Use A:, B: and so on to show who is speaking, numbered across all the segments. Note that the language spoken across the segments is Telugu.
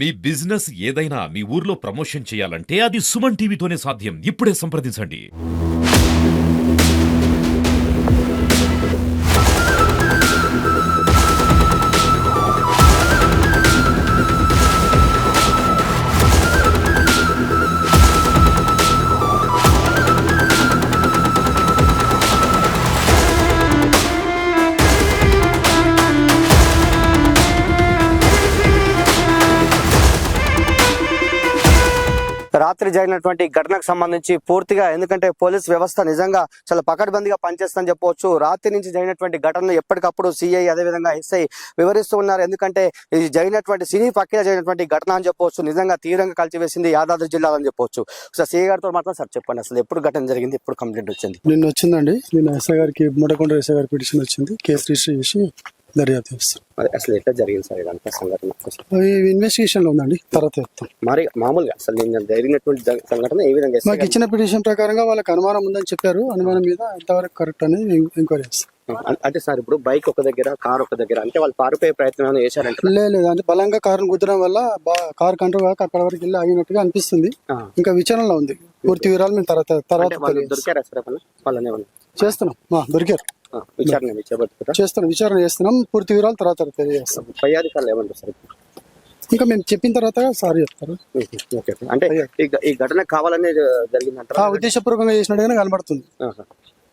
A: మీ బిజినెస్ ఏదైనా మీ ఊర్లో ప్రమోషన్ చేయాలంటే అది సుమన్ టీవీతోనే సాధ్యం. ఇప్పుడే సంప్రదించండి.
B: రాత్రి జరిగినటువంటి ఘటనకు సంబంధించి పూర్తిగా, ఎందుకంటే పోలీస్ వ్యవస్థ నిజంగా చాలా పకడ్బందీగా పనిచేస్తుందని చెప్పవచ్చు. రాత్రి నుంచి జరిగినటువంటి ఘటనలు ఎప్పటికప్పుడు సిఐ అదేవిధంగా ఎస్ఐ వివరిస్తూ ఉన్నారు. ఎందుకంటే ఇది జరిగినటువంటి సినీ పక్కన జరిగినటువంటి ఘటన అని చెప్పవచ్చు. నిజంగా తీవ్రంగా కలిసివేసింది యాదాద్రి జిల్లాలో అని చెప్పవచ్చు. సార్ సిఐ గారితో మాత్రం సార్ చెప్పండి, అసలు ఎప్పుడు ఘటన జరిగింది, ఎప్పుడు కంప్లైంట్ వచ్చింది?
C: నిన్న వచ్చిందండి. నిన్న ఎస్ఐ గారికి మూడకొండ ఎస్ఐ గారి పిటిషన్ వచ్చింది. కేసు రిజిస్టర్ చేసి దర్యాప్తు చేస్తాం.
B: అసలు ఎట్లా జరిగింది సార్ ఇదంతా సంఘటన?
C: ఇన్వెస్టిగేషన్ లో ఉందండి, తర్వాత చెప్తాం.
B: మరి మామూలుగా అసలు నిన్న జరిగినటువంటి సంఘటన ఏ విధంగా?
C: మాకు ఇచ్చిన పిటిషన్ ప్రకారంగా వాళ్ళకి అనుమానం ఉందని చెప్పారు. అనుమానం మీద ఎంతవరకు కరెక్ట్ అనేది ఎంక్వైరీ చేస్తాం.
B: అంటే సార్ ఇప్పుడు బైక్ ఒక దగ్గర, కార్ ఒక దగ్గర, అంటే వాళ్ళు పారిపోయే ప్రయత్నం చేశారంటే?
C: లేదు, అంటే బలంగా కారును గుద్దడం వల్ల కారు కంట్రోల్ కాక అక్కడ వరకు వెళ్ళి ఆగినట్టుగా అనిపిస్తుంది. ఇంకా విచారణలో ఉంది. పూర్తి వివరాలు మేము తర్వాత
B: దొరికారా సార్ వాళ్ళని?
C: చేస్తున్నాం. దొరికారు, చేస్తున్నాం, విచారణ చేస్తున్నాం. పూర్తి వివరాలు తర్వాత తెలియజేస్తాం.
B: పై అధికారులు ఏమంటారు సార్?
C: ఇంకా మేము చెప్పిన తర్వాత సార్ చెప్తారు.
B: అంటే ఈ ఘటన కావాలనే జరిగిందంటారా?
C: ఉద్దేశపూర్వకంగా చేసినట్టుగానే కనబడుతుంది.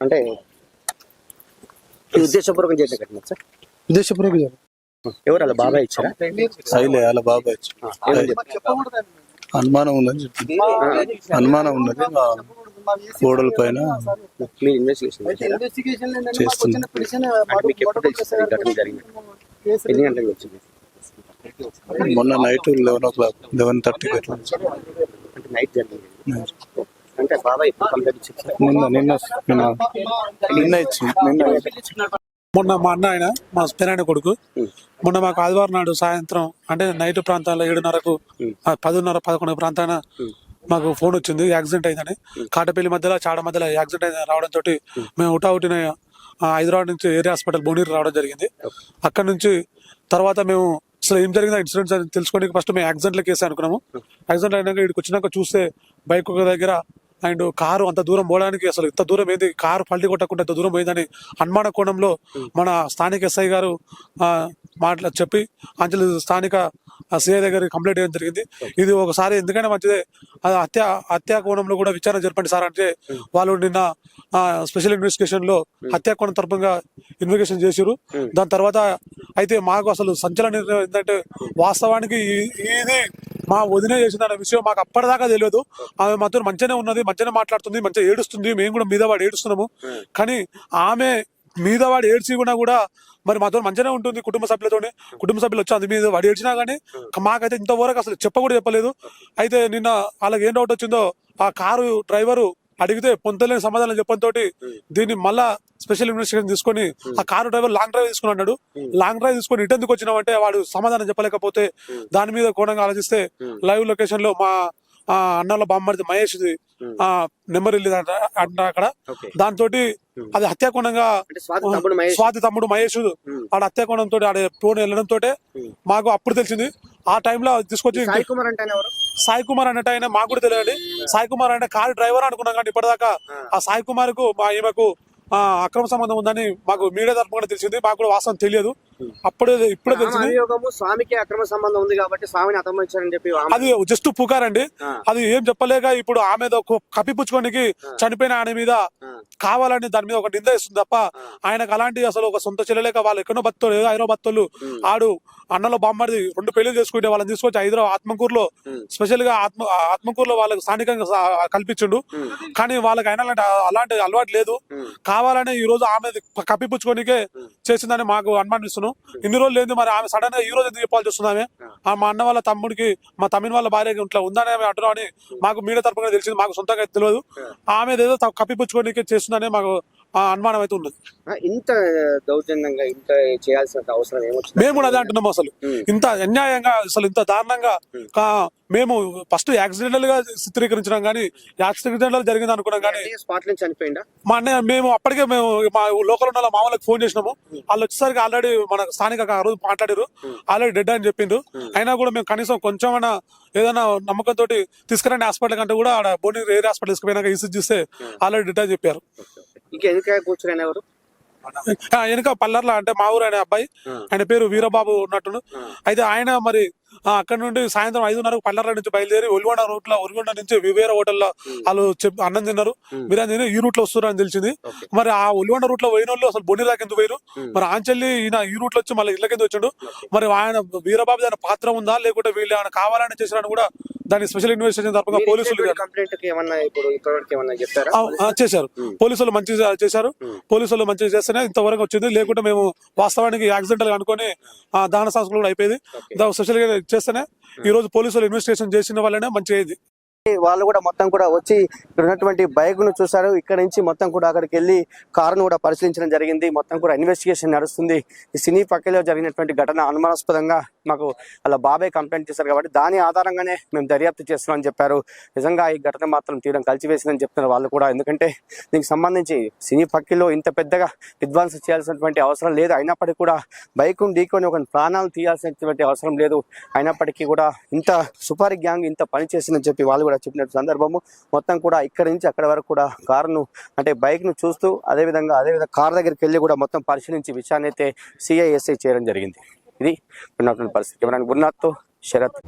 B: అంటే ఉద్దేశపూర్వకం చేసిన ఘటన సార్?
C: ఉద్దేశపూర్వకంగా.
B: ఎవరు అలా బాబాయ్ ఇచ్చారా?
D: అలా బాబాయ్ అనుమానం ఉందని చెప్పింది. అనుమానం ఉన్నది గోడల పైన చేస్తుంది. మొన్న నైట్ 11:30 అట్లా నిన్న ఇచ్చింది.
E: మొన్న మా అన్న ఆయన మా పెరాయన కొడుకు మొన్న మాకు ఆదివారం నాడు సాయంత్రం అంటే నైట్ ప్రాంతాల్లో 7:30కు 10:30, 11 ప్రాంతాన మాకు ఫోన్ వచ్చింది, యాక్సిడెంట్ అయిందని. కాటపల్లి మధ్యలో చాడ మధ్యలో యాక్సిడెంట్ అయిందని రావడంతో మేము ఉటావుటిన హైదరాబాద్ నుంచి ఏరియా హాస్పిటల్ భువనగిరి రావడం జరిగింది. అక్కడ నుంచి తర్వాత మేము అసలు ఏం జరిగిందో ఇన్సిడెంట్స్ అని తెలుసుకోవడానికి ఫస్ట్ మేము యాక్సిడెంట్ల కేసు అనుకున్నాము. యాక్సిడెంట్ అయినాక ఇక్కడికి వచ్చినాక చూస్తే బైక్ ఒక దగ్గర అండ్ కారు అంత దూరం పోవడానికి అసలు ఇంత దూరం ఏంది, కారు పల్టీ కొట్టకుండా ఇంత దూరం పోయిందని అనుమాన కోణంలో మన స్థానిక ఎస్ఐ గారు చెప్పి అంచెలు స్థానిక సిఐ దగ్గర కంప్లైంట్ చేయడం జరిగింది. ఇది ఒకసారి ఎందుకైనా మంచిదే, అది హత్యా కోణంలో కూడా విచారణ జరపండి సార్ అంటే వాళ్ళు నిన్న స్పెషల్ ఇన్వెస్టిగేషన్ లో హత్యా కోణం తరపుగా ఇన్వెస్టిగేషన్ చేశారు. దాని తర్వాత అయితే మాకు అసలు సంచలనం ఏంటంటే వాస్తవానికి ఇది మా వదిన చేసిందన్న విషయం మాకు అప్పటిదాకా తెలియదు. ఆమె మాతో మంచిగానే ఉన్నది, మంచిగానే మాట్లాడుతుంది, మంచిగా ఏడుస్తుంది, మేము కూడా మీద వాడు ఏడుస్తున్నాము. కానీ ఆమె మీద వాడు ఏడ్చి కూడా మరి మాతో మంచిగానే ఉంటుంది కుటుంబ సభ్యులు వచ్చి అందు మీద వాడు ఏడ్చినా కానీ మాకైతే ఇంతవరకు అసలు కూడా చెప్పలేదు. అయితే నిన్న వాళ్ళకి ఏం డౌట్ వచ్చిందో ఆ కారు డ్రైవరు అడిగితే పొందలేని సమాధానం చెప్పడంతో దీన్ని మళ్ళా స్పెషల్ ఇన్వెస్టిగేషన్ తీసుకొని ఆ కారు డ్రైవర్ లాంగ్ డ్రైవ్ తీసుకుని అన్నాడు. లాంగ్ డ్రైవ్ తీసుకొని ఇటు ఎందుకు వచ్చినామంటే వాడు సమాధానం చెప్పలేకపోతే దాని మీద కోణంగా ఆలోచిస్తే లైవ్ లొకేషన్ లో మా అన్నలో బామ్మడిది మహేష్ నెంబర్ వెళ్ళింది అక్కడ. దాంతో అది హత్యాకోణంగా స్వాతి తమ్ముడు మహేష్ ఆడ హత్యాకోణంతో ఆడ ఫోన్ వెళ్ళడంతో మాకు అప్పుడు తెలిసింది. ఆ టైంలో తీసుకొచ్చి సాయి కుమార్ అన్నట్టు ఆయన మాకు కూడా తెలియదు. సాయి కుమార్ అంటే కారు డ్రైవర్ అనుకున్నాం, కానీ ఇప్పటిదాకా ఆ సాయి కుమార్ కు మా ఈమెకు అక్రమ సంబంధం ఉందని మాకు మీడియా తరపున తెలిసింది. మాకు కూడా వాస్తవం తెలియదు. ఇప్పుడే తెలిసింది.
B: స్వామికి అక్రమ సంబంధం ఉంది కాబట్టి స్వామిని అతమాయించారని చెప్పి
E: అది జస్ట్ పుకారండి. అది ఏం చెప్పలేక ఇప్పుడు ఆమె కప్పిపుచ్చుకోనికి చనిపోయిన ఆయన మీద కావాలని దాని మీద ఒక నింద ఇస్తుంది తప్ప ఆయనకు అలాంటి అసలు ఒక సొంత చెల్లెలేక వాళ్ళు ఎక్కడో బత్తోళ్ళు హైదరాబాద్ బత్తోళ్ళు ఆడు అన్నలో బామ్మడిది 2 పెళ్లి చేసుకుంటే వాళ్ళని తీసుకొచ్చి హైదరాబాద్ ఆత్మకూరులో స్పెషల్ గా ఆత్మకూరులో వాళ్ళకి స్థానికంగా కల్పించిండు. కానీ వాళ్ళకి అయినా అలాంటి అలవాటు లేదు. కావాలని ఈ రోజు ఆమె కప్పిపుచ్చుకోనికే చేసిందని మాకు అనుమానిస్తున్నాం. ఇన్ని రోజులు లేదు, మరి ఆమె సడన్ గా ఈ రోజు ఎందుకు చెప్పాల్సి వస్తుంది? ఆమె మా అన్న వాళ్ళ తమ్ముడికి మా తమ్మిన వాళ్ళ భార్య ఇట్లా ఉందని ఆమె అంటున్నాం అని మాకు మీడియా తరపున తెలిసింది. మాకు సొంతంగా తెలియదు. ఆమె ఏదో కప్పిపుచ్చుకోనికే చేస్తుందని మాకు అనుమానం అయితే ఉన్నది.
B: ఇంత దౌర్జన్యంగా ఇంత చేయాల్సిన అవసరం ఏమొచ్చింది?
E: మేము కూడా అదే అంటున్నాం. అసలు ఇంత అన్యాయంగా, అసలు ఇంత దారుణంగా మేము ఫస్ట్ యాక్సిడెంటల్ గా చిత్రీకరించినాం, కానీ యాక్సిడెంటల్ జరిగింది అనుకున్నాం. కానీ
B: స్పాట్ నుంచి చనిపోయిందా?
E: మా అన్నయ్య మేము అప్పటికే మా లోకల్ ఉన్న మామూలుకి ఫోన్ చేసినాము. వాళ్ళు వచ్చేసరికి ఆల్రెడీ మన స్థానిక ఆ రోజు మాట్లాడారు, ఆల్రెడీ డెడ్ అని చెప్పిండ్రు. అయినా కూడా మేము కనీసం కొంచెమైనా ఏదైనా నమ్మకంతో తీసుకురండి హాస్పిటల్ కంటే కూడా ఆడ బోని ఏరియా హాస్పిటల్ తీసుకుపోయినాక ఈసీ చూస్తే ఆల్రెడీ డెడ్ అని చెప్పారు.
B: ఇంకా ఎందుకు కూర్చుని ఎవరు
E: వెనుక పల్లర్ల అంటే మా ఊరు ఆయన అబ్బాయి, ఆయన పేరు వీరబాబు ఉన్నట్టు. అయితే ఆయన మరి అక్కడ నుండి సాయంత్రం 5:30 పల్లర్ల నుంచి బయలుదేరి ఒలిగొండ నుంచి వివేర హోటల్లో వాళ్ళు అన్నం తిన్నారు. బిర్యానీ తిని ఈ రూట్ లో వస్తున్నారు అని తెలిసింది. మరి ఆ ఒలిగొండ రూట్ లో పోయిన వాళ్ళు అసలు బొన్ని దాకా ఎందుకు పోయారు? మరి ఆంచెల్లి ఈయన ఈ రూట్ లో వచ్చి మళ్ళీ ఇళ్ళ కింద వచ్చాడు. మరి ఆయన వీరబాబు దాని పాత్ర ఉందా లేకుంటే వీళ్ళు ఆయన కావాలని చేశారని కూడా దాని స్పెషల్ ఇన్వెస్టిగేషన్ తరపున పోలీసులు చేశారు. పోలీసులు మంచిగా చేశారు. పోలీసులు మంచిగా చేస్తేనే ఇంతవరకు వచ్చింది. లేకుంటే మేము వాస్తవానికి యాక్సిడెంటల్ అనుకుని దహన సంస్కృతి కూడా అయిపోయింది. స్పెషల్ గా చేస్తేనే ఈ రోజు పోలీసులు ఇన్వెస్టిగేషన్ చేసిన వాళ్ళనే మంచిగా అయింది.
B: వాళ్ళు కూడా మొత్తం కూడా వచ్చి ఇక్కడ ఉన్నటువంటి బైక్ ను చూసారు. ఇక్కడ నుంచి మొత్తం కూడా అక్కడికి వెళ్ళి కారును కూడా పరిశీలించడం జరిగింది. మొత్తం కూడా ఇన్వెస్టిగేషన్ నడుస్తుంది. ఈ సినీ పక్కలో జరిగినటువంటి ఘటన అనుమానాస్పదంగా మాకు అలా బాబాయ్ కంప్లైంట్ చేశారు కాబట్టి దాని ఆధారంగానే మేము దర్యాప్తు చేస్తున్నామని చెప్పారు. నిజంగా ఈ ఘటన మాత్రం తీవ్రం కలిసివేసిందని చెప్తున్నారు వాళ్ళు కూడా. ఎందుకంటే దీనికి సంబంధించి సినీ పక్కలో ఇంత పెద్దగా విధ్వంసం చేయాల్సినటువంటి అవసరం లేదు. అయినప్పటికీ కూడా బైక్ ఢీకొని ఒక ప్రాణాలు తీయాల్సినటువంటి అవసరం లేదు. అయినప్పటికీ కూడా ఇంత సుపారీ గ్యాంగ్ ఇంత పని చేసిందని చెప్పి వాళ్ళు చెప్పినట్టు సందర్భము. మొత్తం కూడా ఇక్కడ నుంచి అక్కడ వరకు కూడా కారును అంటే బైక్ ను చూస్తూ అదేవిధంగా కారు దగ్గరికి వెళ్ళి కూడా మొత్తం పరిశీలించి విషయాన్ని అయితే సిఐఎస్ఐ చేయడం జరిగింది. ఇది ఉన్నటువంటి పరిస్థితి. గురునాథ్తో శరత్.